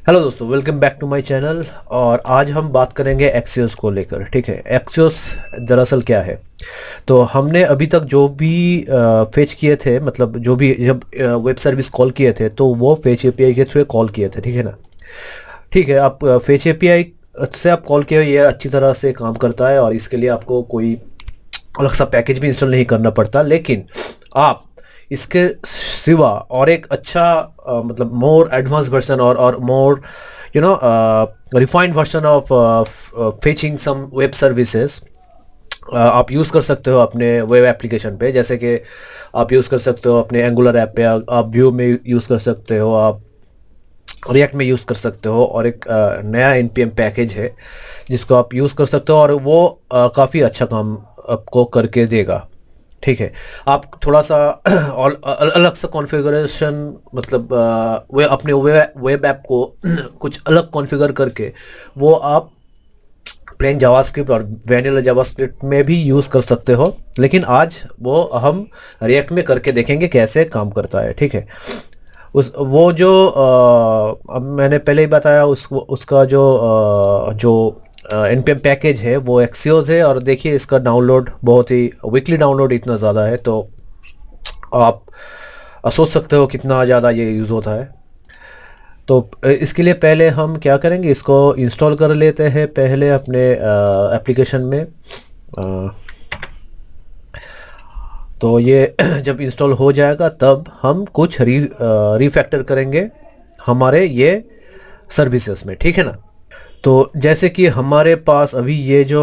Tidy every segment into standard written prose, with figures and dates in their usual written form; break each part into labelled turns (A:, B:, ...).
A: Hello दोस्तों, welcome back to my channel. और आज हम बात करेंगे एक्सियोस को लेकर। ठीक है, एक्सियोस दरअसल क्या है। तो हमने अभी तक जो भी फेच किए थे, मतलब जो भी जब वेब सर्विस कॉल किए थे तो वो फेच एपीआई के थ्रू कॉल किए थे। ठीक है ना। ठीक है, आप फेच एपीआई से आप कॉल किए, ये अच्छी तरह से काम करता है और इसके लिए आपको कोई अलग सा पैकेज भी इंस्टॉल नहीं करना पड़ता। लेकिन आप इसके सिवा और एक अच्छा मतलब मोर एडवांस वर्जन और more refined version of fetching some web services आप यूज़ कर सकते हो अपने वेब एप्लीकेशन पे। जैसे कि आप यूज़ कर सकते हो अपने एंगुलर ऐप पे, आप व्यू में यूज़ कर सकते हो, आप रिएक्ट में यूज़ कर सकते हो। और एक नया npm पैकेज है जिसको आप यूज़ कर सकते हो और वो काफ़ी अच्छा काम आपको करके देगा। ठीक है, आप थोड़ा सा और अलग सा कॉन्फ़िगरेशन, मतलब वे अपने वेब ऐप को कुछ अलग कॉन्फ़िगर करके वो आप प्लेन जावास्क्रिप्ट और वैनिला जावास्क्रिप्ट में भी यूज़ कर सकते हो। लेकिन आज वो हम रिएक्ट में करके देखेंगे कैसे काम करता है। ठीक है, उस वो जो अब मैंने पहले ही बताया उसका जो npm पैकेज है वो एक्सियोस है। और देखिए, इसका डाउनलोड बहुत ही वीकली डाउनलोड इतना ज़्यादा है, तो आप सोच सकते हो कितना ज़्यादा ये यूज़ होता है। तो इसके लिए पहले हम क्या करेंगे, इसको इंस्टॉल कर लेते हैं पहले अपने एप्लीकेशन में। तो ये जब इंस्टॉल हो जाएगा तब हम कुछ रिफैक्टर करेंगे हमारे ये सर्विसेज में। ठीक है ना। तो जैसे कि हमारे पास अभी ये जो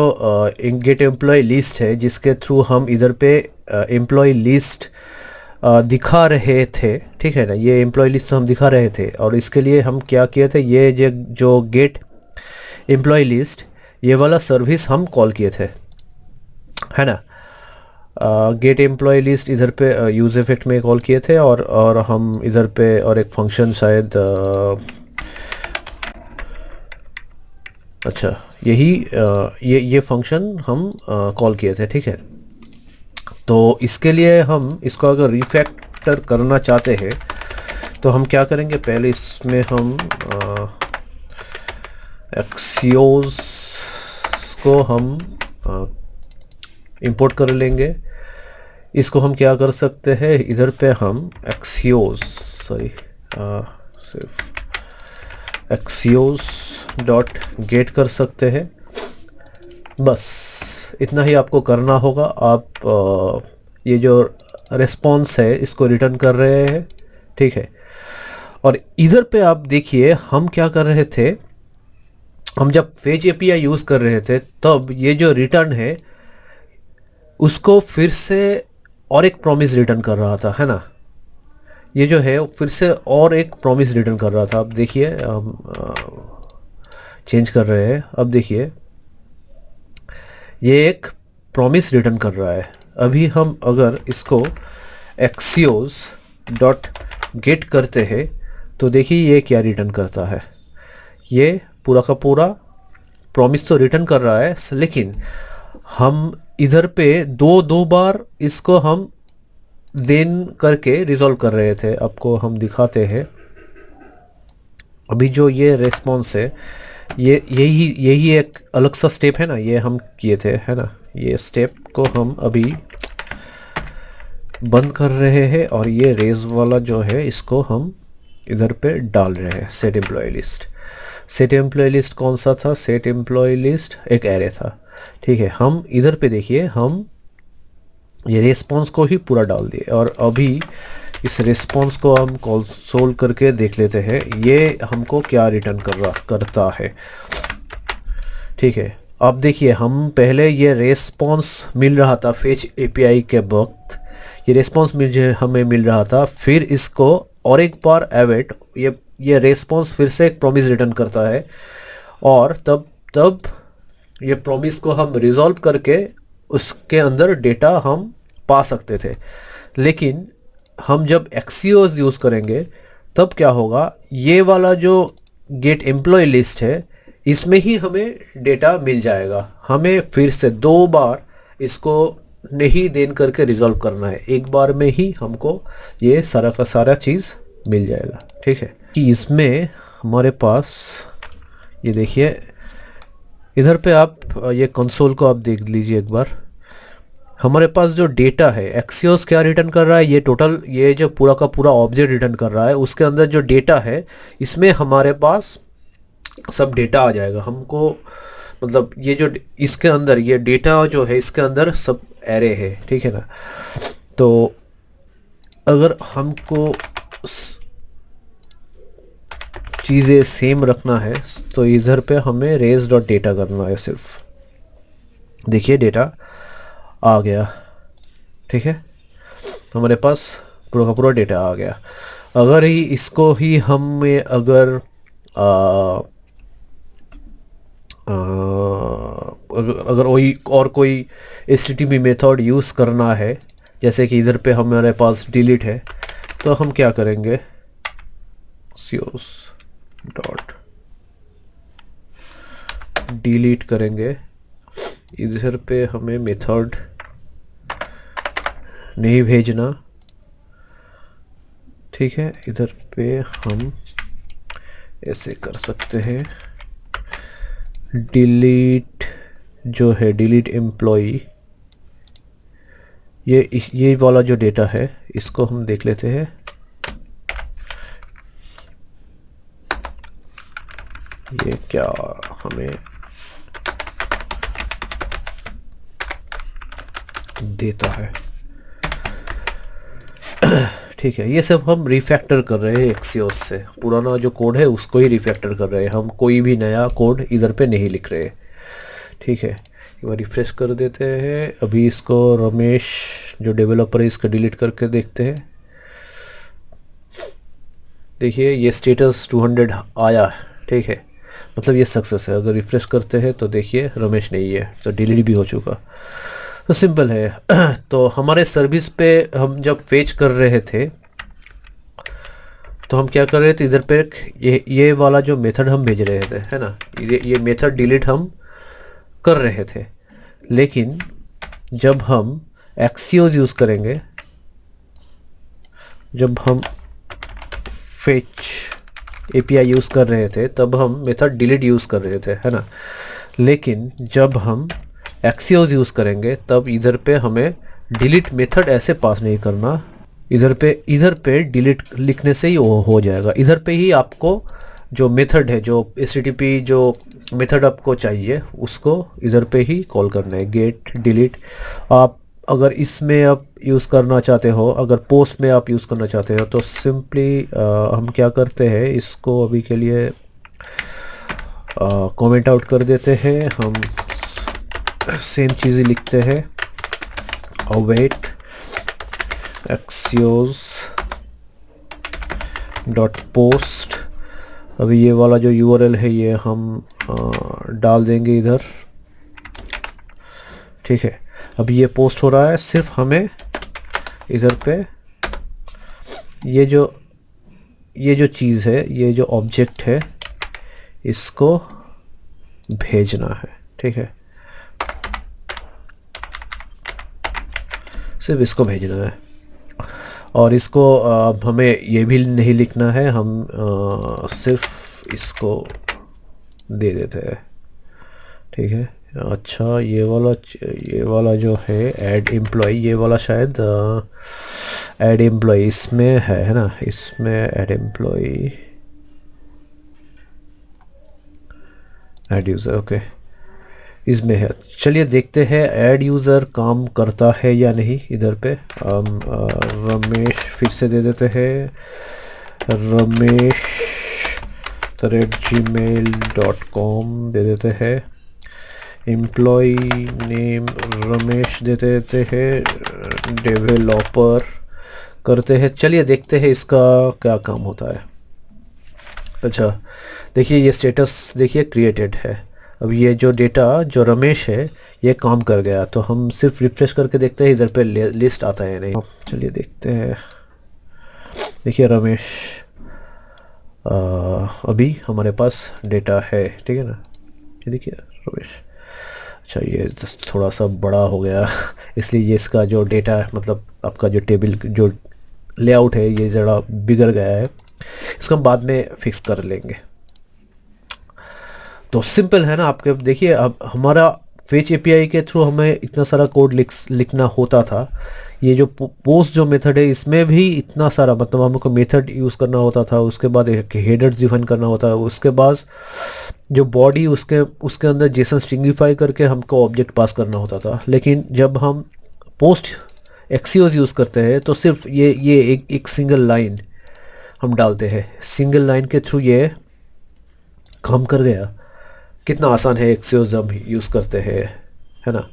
A: गेट एम्प्लॉय लिस्ट है, जिसके थ्रू हम इधर पे एम्प्लॉय लिस्ट दिखा रहे थे। ठीक है ना, ये एम्प्लॉय लिस्ट हम दिखा रहे थे और इसके लिए हम क्या किए थे, ये जो गेट एम्प्लॉय लिस्ट ये वाला सर्विस हम कॉल किए थे, है ना। गेट एम्प्लॉय लिस्ट इधर पे यूज इफेक्ट में कॉल किए थे और हम इधर पे और एक फंक्शन शायद अच्छा यही ये फंक्शन हम कॉल किए थे। ठीक है, तो इसके लिए हम इसको अगर रिफैक्टर करना चाहते हैं तो हम क्या करेंगे, पहले इसमें हम एक्सियोस को हम इंपोर्ट कर लेंगे। इसको हम क्या कर सकते हैं, इधर पे हम एक्सियोस सिर्फ एक्सियोस डॉट गेट कर सकते हैं। बस इतना ही आपको करना होगा। आप ये जो रिस्पॉन्स है इसको रिटर्न कर रहे हैं। ठीक है, और इधर पे आप देखिए हम क्या कर रहे थे, हम जब फेच एपीआई यूज़ कर रहे थे तब ये जो रिटर्न है उसको फिर से और एक प्रॉमिस रिटर्न कर रहा था, है ना। ये जो है फिर से और एक प्रॉमिस रिटर्न कर रहा था। अब देखिए हम चेंज कर रहे हैं। अब देखिए ये एक प्रॉमिस रिटर्न कर रहा है। अभी हम अगर इसको एक्सियोस डॉट गेट करते हैं तो देखिए ये क्या रिटर्न करता है। ये पूरा का पूरा प्रॉमिस तो रिटर्न कर रहा है, लेकिन हम इधर पे दो बार इसको हम देन करके रिजॉल्व कर रहे थे। आपको हम दिखाते हैं। अभी जो ये रेस्पॉन्स है ये यही एक अलग सा स्टेप है ना, ये हम किए थे, है ना। ये स्टेप को हम अभी बंद कर रहे हैं और ये रेज वाला जो है इसको हम इधर पे डाल रहे हैं। Set employ list, set employ list कौन सा था, सेट एम्प्लॉय लिस्ट एक एरे था। ठीक है, हम इधर पे देखिए हम ये रेस्पॉन्स को ही पूरा डाल दिए और अभी इस रेस्पॉन्स को हम कंसोल करके देख लेते हैं ये हमको क्या रिटर्न करता है। ठीक है, अब देखिए हम पहले ये रेस्पॉन्स मिल रहा था फेच एपीआई के वक्त, ये रेस्पॉन्स हमें मिल रहा था। फिर इसको और एक बार एवेट ये रेस्पॉन्स फिर से एक प्रॉमिस रिटर्न करता है और तब ये प्रॉमिस को हम रिजॉल्व करके उसके अंदर डेटा हम पा सकते थे। लेकिन हम जब एक्सियोस यूज़ करेंगे तब क्या होगा, ये वाला जो गेट एम्प्लॉय लिस्ट है इसमें ही हमें डेटा मिल जाएगा। हमें फिर से दो बार इसको नहीं देन करके रिजॉल्व करना है, एक बार में ही हमको ये सारा का सारा चीज़ मिल जाएगा। ठीक है, कि इसमें हमारे पास ये देखिए, इधर पे आप ये कंसोल को आप देख लीजिए एक बार। हमारे पास जो डेटा है, एक्सियोस क्या रिटर्न कर रहा है, ये टोटल, ये जो पूरा का पूरा ऑब्जेक्ट रिटर्न कर रहा है, उसके अंदर जो डेटा है इसमें हमारे पास सब डेटा आ जाएगा हमको। मतलब ये जो इसके अंदर ये डेटा जो है इसके अंदर सब एरे है, ठीक है ना। तो अगर हमको चीज़ें सेम रखना है तो इधर पे हमें रेज डॉट डेटा करना है सिर्फ। देखिए डेटा आ गया, ठीक है, हमारे पास पूरा का पूरा डेटा आ गया। अगर ही इसको ही हमें अगर अगर वही और कोई HTTP मेथड यूज़ करना है, जैसे कि इधर पे हमारे पास डिलीट है, तो हम क्या करेंगे, एक्सियोस डॉट डिलीट करेंगे। इधर पे हमें मेथड नहीं भेजना, ठीक है। इधर पे हम ऐसे कर सकते हैं, डिलीट जो है डिलीट एम्प्लॉई, ये वाला जो डेटा है इसको हम देख लेते हैं। ये क्या हमें देता है, ठीक है। ये सब हम रिफैक्टर कर रहे हैं एक्सियोस से, पुराना जो कोड है उसको ही रिफैक्टर कर रहे हैं हम, कोई भी नया कोड इधर पे नहीं लिख रहे, ठीक है। एक बार रिफ्रेश कर देते हैं। अभी इसको रमेश जो डेवलपर है इसका डिलीट करके देखते हैं। देखिए ये स्टेटस 200 आया, ठीक है, मतलब ये सक्सेस है। अगर रिफ्रेश करते हैं तो देखिए रमेश नहीं है, तो डिलीट भी हो चुका। तो सिंपल है। तो हमारे सर्विस पे हम जब फेच कर रहे थे तो हम क्या कर रहे थे, इधर पे ये वाला जो मेथड हम भेज रहे थे, है ना, ये मेथड डिलीट हम कर रहे थे। लेकिन जब हम एक्सियोस यूज़ करेंगे, जब हम फेच API यूज़ कर रहे थे तब हम मेथड डिलीट यूज़ कर रहे थे, है ना। लेकिन जब हम एक्सियोस यूज़ करेंगे तब इधर पे हमें डिलीट मेथड ऐसे पास नहीं करना। इधर पे डिलीट लिखने से ही वो हो जाएगा। इधर पे ही आपको जो मेथड है, जो HTTP जो मेथड आपको चाहिए उसको इधर पे ही कॉल करना है, गेट डिलीट। आप अगर इसमें आप यूज़ करना चाहते हो, अगर पोस्ट में आप यूज़ करना चाहते हो तो सिंपली हम क्या करते हैं, इसको अभी के लिए कमेंट आउट कर देते हैं। हम सेम चीज़ लिखते हैं, अवेट एक्सियोस डॉट पोस्ट। अभी ये वाला जो URL है ये हम डाल देंगे इधर, ठीक है। अभी ये पोस्ट हो रहा है, सिर्फ हमें इधर पे ये जो चीज़ है, ये जो ऑब्जेक्ट है इसको भेजना है, ठीक है, सिर्फ इसको भेजना है। और इसको हमें ये भी नहीं लिखना है, हम सिर्फ इसको दे देते हैं, ठीक है। अच्छा ये वाला जो है ऐड एम्प्लॉय, ये वाला शायद ऐड एम्प्लॉय इसमें है ना, इसमें add employ add user, okay, इसमें है। चलिए देखते हैं ऐड यूज़र काम करता है या नहीं। इधर पे हम रमेश फिर से दे देते हैं, रमेश @gmail.com दे देते हैं। एम्प्लॉय नेम रमेश दे देते हैं, डेवलपर करते हैं। चलिए देखते हैं इसका क्या काम होता है। अच्छा देखिए ये स्टेटस देखिए क्रिएटेड है। अब ये जो डेटा जो रमेश है ये काम कर गया, तो हम सिर्फ रिफ्रेश करके देखते हैं इधर पे लिस्ट आता है नहीं। चलिए देखते हैं, देखिए रमेश अभी हमारे पास डेटा है, ठीक है ना, ये देखिए रमेश। अच्छा ये थोड़ा सा बड़ा हो गया इसलिए ये इसका जो डेटा है, मतलब आपका जो टेबल जो लेआउट है ये ज़रा बिगड़ गया है, इसको हम बाद में फिक्स कर लेंगे। तो सिंपल है ना, आपके देखिए अब हमारा फेच एपीआई के थ्रू हमें इतना सारा कोड लिखना होता था। ये जो पोस्ट जो मेथड है इसमें भी इतना सारा, मतलब हमको मेथड यूज़ करना होता था, उसके बाद एक हेडर्स डिफाइन करना होता है, उसके बाद जो बॉडी उसके उसके अंदर जेसन स्ट्रिंगिफाई करके हमको ऑब्जेक्ट पास करना होता था। लेकिन जब हम पोस्ट एक्सियोस यूज़ करते हैं तो सिर्फ ये एक सिंगल लाइन हम डालते हैं, सिंगल लाइन के थ्रू ये काम कर गया। कितना आसान है एक्सियोस जब यूज़ करते हैं, है ना।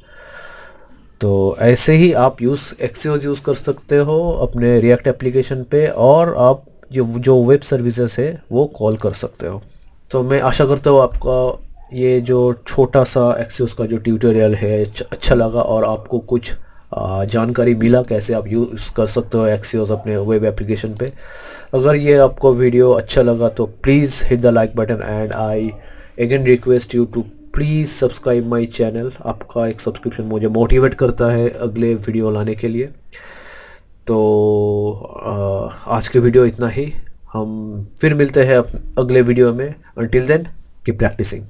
A: तो ऐसे ही आप एक्सियोस यूज़ कर सकते हो अपने रिएक्ट एप्लीकेशन पे, और आप जो जो वेब सर्विसेज है वो कॉल कर सकते हो। तो मैं आशा करता हूँ आपका ये जो छोटा सा एक्सियोस का जो ट्यूटोरियल है अच्छा लगा, और आपको कुछ जानकारी मिला कैसे आप यूज़ कर सकते हो एक्सियोस अपने वेब एप्लीकेशन पे। अगर ये आपको वीडियो अच्छा लगा तो please hit the like button, and I again request you to please subscribe my channel. आपका एक सब्सक्रिप्शन मुझे मोटिवेट करता है अगले वीडियो लाने के लिए। तो आज के वीडियो इतना ही, हम फिर मिलते हैं अगले वीडियो में। Until then keep practising.